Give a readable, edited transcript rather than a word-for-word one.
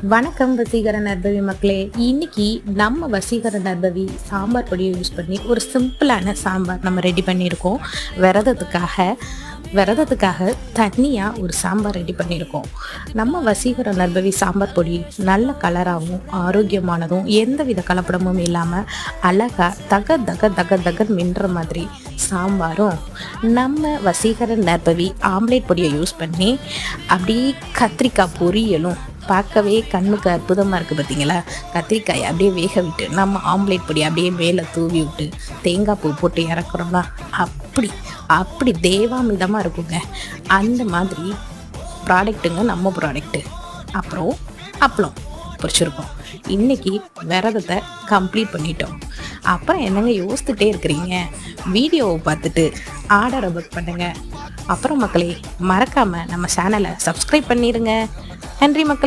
வணக்கம் வசீகர நர்பவி மக்களே. இன்னைக்கு நம்ம வசீகர நர்பவி சாம்பார் பொடியை யூஸ் பண்ணி ஒரு சிம்பிளான சாம்பார் நம்ம ரெடி பண்ணியிருக்கோம். விரதத்துக்காக தனியாக ஒரு சாம்பார் ரெடி பண்ணியிருக்கோம். நம்ம வசீகர நர்பவி சாம்பார் பொடி நல்ல கலராகவும் ஆரோக்கியமானதும் எந்தவித கலப்படமும் இல்லாமல் அழகாக தக மின்ற மாதிரி சாம்பாரும், நம்ம வசீகர நர்பவி ஆம்லேட் பொடியை யூஸ் பண்ணி அப்படியே கத்திரிக்காய் பொரியலும் பார்க்கவே கண்ணுக்கு அற்புதமாக இருக்குது. பார்த்தீங்களா? கத்திரிக்காயை அப்படியே வேக விட்டு நம்ம ஆம்லேட் பொடி அப்படியே மேலே தூவி விட்டு தேங்காய் பூ போட்டு இறக்குறோம்னா அப்படி தேவாமிதமாக இருக்குங்க. அந்த மாதிரி ப்ராடக்ட்டுங்க நம்ம ப்ராடக்ட்டு. அப்புறம் அப்பளம் பொரிச்சிருக்கோம். இன்றைக்கி விரதத்தை கம்ப்ளீட் பண்ணிட்டோம். அப்புறம் என்னங்க யோசிச்சுட்டே இருக்கிறீங்க? வீடியோவை பார்த்துட்டு ஆர்டரை புக் பண்ணுங்கள். அப்புறம் மக்களே, மறக்காமல் நம்ம சேனலை சப்ஸ்கிரைப் பண்ணிடுங்க. நன்றி மக்களே.